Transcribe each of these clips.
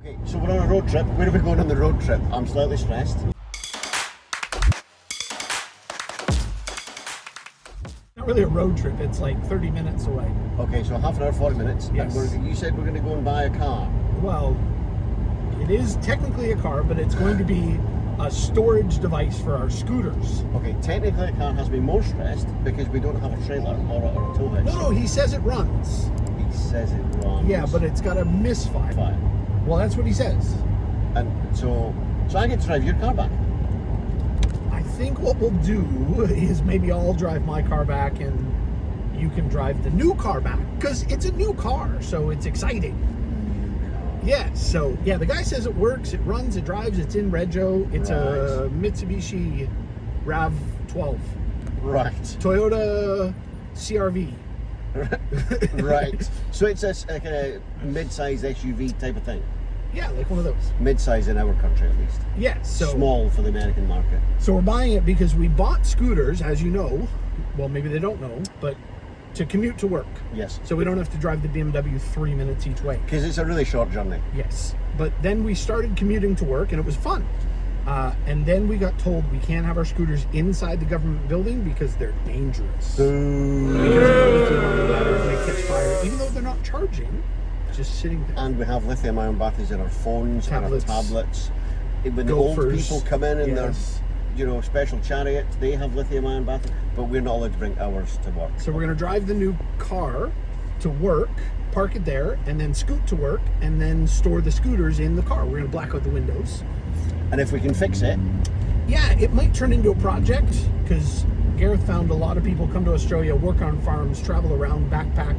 Okay, so we're on a road trip. Where are we going on the road trip? I'm slightly stressed. Not really a road trip, it's like 30 minutes away. Okay, so half an hour, 40 minutes. Yes. And you said we're going to go and buy a car. Well, it is technically a car, but it's going to be a storage device for our scooters. Okay, technically a car has me more stressed because we don't have a trailer or a tow hitch. No, he says it runs. He says it runs. Yeah, but it's got a misfire. Fine. Well, that's what he says. And so I get to drive your car back. I think what we'll do is maybe I'll drive my car back and you can drive the new car back. Because it's a new car, so it's exciting. Yeah, so, yeah, the guy says it works, it runs, it drives, it's in Rego. It's a Mitsubishi RAV12. Right. Toyota CRV. Right. So it's like a mid-size SUV type of thing. Yeah, like one of those. Mid-size in our country, at least. Yeah, so Small for the American market. So we're buying it because we bought scooters, as you know. Well, maybe they don't know, but to commute to work. Yes. So we don't have to drive the BMW 3 minutes each way. Because it's a really short journey. Yes. But then we started commuting to work and it was fun. And then we got told we can't have our scooters inside the government building because they're dangerous. Because of lithium-ion batteries, they catch fire, even though they're not charging, just sitting there. And we have lithium-ion batteries in our phones, Tablets. and our tablets. When the Gophers. old people come in Yes. their, special chariots, they have lithium-ion batteries, but we're not allowed to bring ours to work. So we're going to drive the new car to work, park it there, and then scoot to work, and then store the scooters in the car. We're going to black out the windows. And if we can fix it, Yeah, it might turn into a project, because Gareth found a lot of people come to Australia, work on farms, travel around, backpack,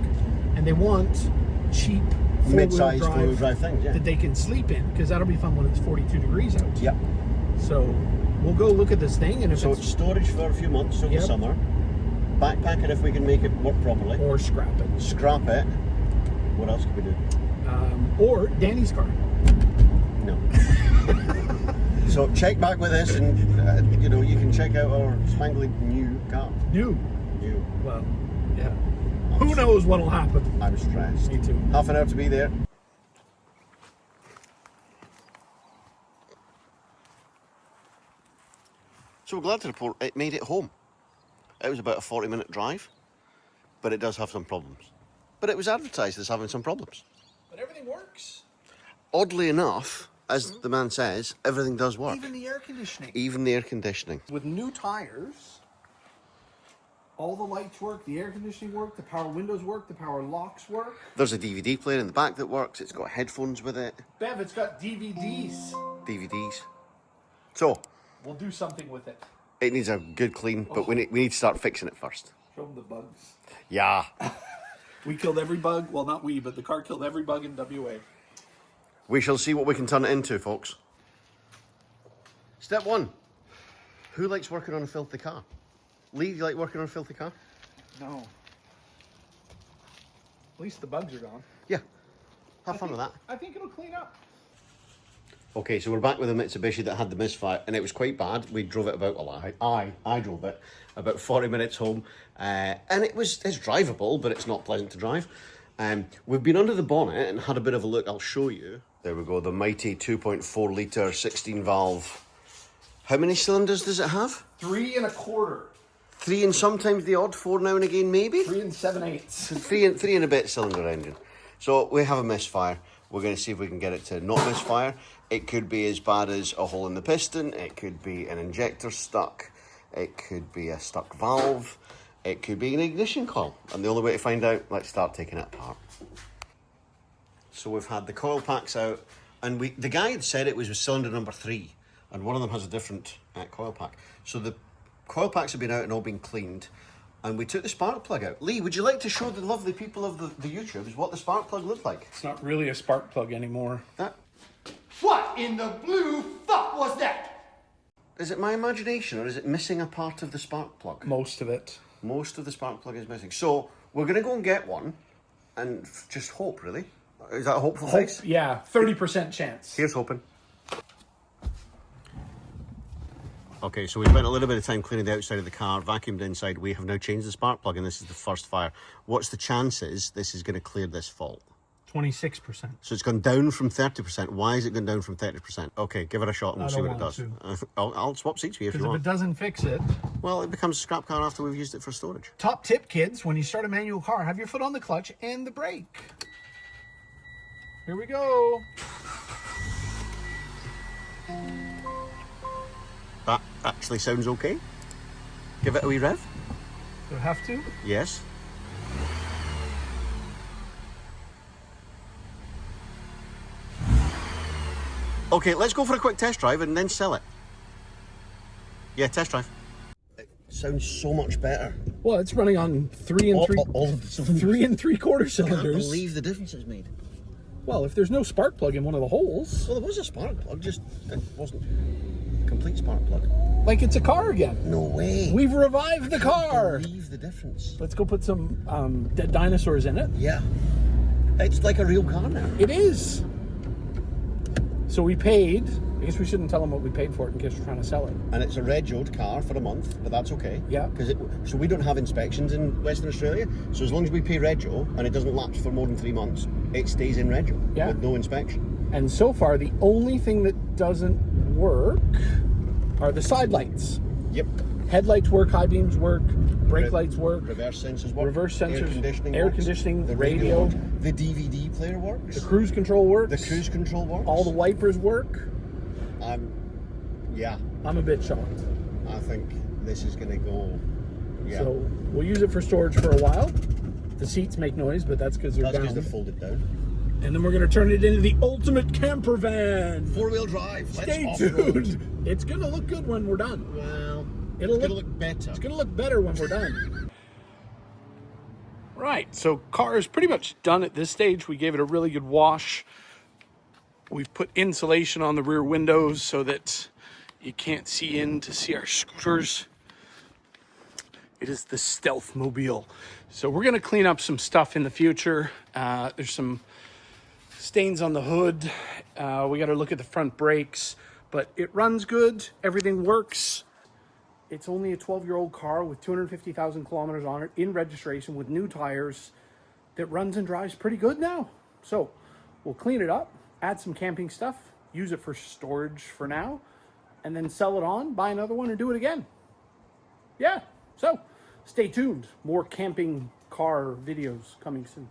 and they want cheap mid-size four-wheel four-wheel drive things, yeah. that they can sleep in, because that'll be fun when it's 42 degrees out. Yeah. So we'll go look at this thing, and if So it's... storage for a few months over Yep. the summer. Backpack it if we can make it work properly. Or scrap it. Scrap it. What else can we do? Or Danny's car. No. So check back with us, and you can check out our spangly new car. New. New. Well, yeah. Who knows what'll happen? I'm stressed. Me too. Half an hour to be there. So we're glad to report it made it home. It was about a 40-minute drive, but it does have some problems. But it was advertised as having some problems. But everything works. Oddly enough, as the man says, everything does work. Even the air conditioning. Even the air conditioning. With new tires, all the lights work, the air conditioning work, the power windows work, the power locks work. There's a DVD player in the back that works. It's got headphones with it. Bev, it's got DVDs. DVDs. So, We'll do something with it. it needs a good clean, but we need to start fixing it first. Show them the bugs. Yeah. We killed every bug. Well, not we, but the car killed every bug in WA. We shall see what we can turn it into, folks. Step one. Who likes working on a filthy car? Lee, do you like working on a filthy car? No. At least the bugs are gone. Yeah. Have fun with that. I think it'll clean up. Okay, so we're back with a Mitsubishi that had the misfire, and it was quite bad. We drove it about, I drove it about 40 minutes home, and it's drivable, but it's not pleasant to drive. We've been under the bonnet and had a bit of a look. I'll show you. There we go, the mighty 2.4 litre 16 valve. How many cylinders does it have? 3 1/4. 3 and sometimes the odd 4 now and again, maybe? 3 7/8. Three and a bit cylinder engine. So we have a misfire. We're going to see if we can get it to not misfire. It could be as bad as a hole in the piston. It could be an injector stuck. It could be a stuck valve. It could be an ignition coil. And the only way to find out, let's start taking it apart. So we've had the coil packs out, and the guy had said it was with cylinder number 3, and one of them has a different coil pack. So the coil packs have been out and all been cleaned, and we took the spark plug out. Lee, would you like to show the lovely people of the YouTubes what the spark plug looked like? It's not really a spark plug anymore. What in the blue fuck was that? Is it my imagination, or is it missing a part of the spark plug? Most of it. Most of the spark plug is missing. So we're going to go and get one, and just hope, really. Is that a hopeful fix? Yeah, 30% chance. Here's hoping. Okay, so we spent a little bit of time cleaning the outside of the car, vacuumed inside. We have now changed the spark plug, and this is the first fire. What's the chances this is going to clear this fault? 26%. So it's gone down from 30%. Why is it gone down from 30%? Okay, give it a shot and we'll I see don't what it want does. I'll swap seats with you if Because you if want. it doesn't fix it... Well, it becomes a scrap car after we've used it for storage. Top tip, kids, when you start a manual car, have your foot on the clutch and the brake. Here we go. That actually sounds okay. Give it a wee rev. Do I have to? Yes. Okay, let's go for a quick test drive and then sell it. Yeah, test drive. It sounds so much better. Well, it's running on All of the cylinders. 3 3/4 I cylinders. can't believe the difference it's made. Well, if there's no spark plug in one of the holes, Well, there was a spark plug, just it wasn't a complete spark plug. like it's a car again. No way. We've revived the car. Believe the difference. Let's go put some dead dinosaurs in it. Yeah. It's like a real car now. It is. So we paid. I guess we shouldn't tell them what we paid for it in case we're trying to sell it. And it's a regoed car for a month, but that's okay. Yeah. So we don't have inspections in Western Australia. So as long as we pay rego and it doesn't lapse for more than 3 months, it stays in rego Yeah. with no inspection. And so far, the only thing that doesn't work are the side lights. Yep. Headlights work, high beams work, brake lights work, Reverse sensors work. Reverse sensors, air air conditioning, the radio. works, the DVD player works. the cruise control works, The cruise control works. all the wipers work. Yeah, I'm a bit shocked. I think this is going to go. Yeah. So we'll use it for storage for a while. The seats make noise, but that's because they're That's because down. they're folded down. And then we're going to turn it into the ultimate camper van. 4-wheel drive. Stay Let's off-road. tuned. It's going to look good when we're done. Well, It'll it's going to look- look better. It's going to look better when we're done. Right, so car is pretty much done at this stage. We gave it a really good wash. We've put insulation on the rear windows so that you can't see in to see our scooters. It is the Stealth Mobile. So we're gonna clean up some stuff in the future. There's some stains on the hood. We gotta look at the front brakes, but it runs good, everything works. It's only a 12-year-old car with 250,000 kilometers on it in registration with new tires that runs and drives pretty good now. So we'll clean it up, add some camping stuff, use it for storage for now, and then sell it on, buy another one, and do it again. Yeah, so stay tuned. More camping car videos coming soon.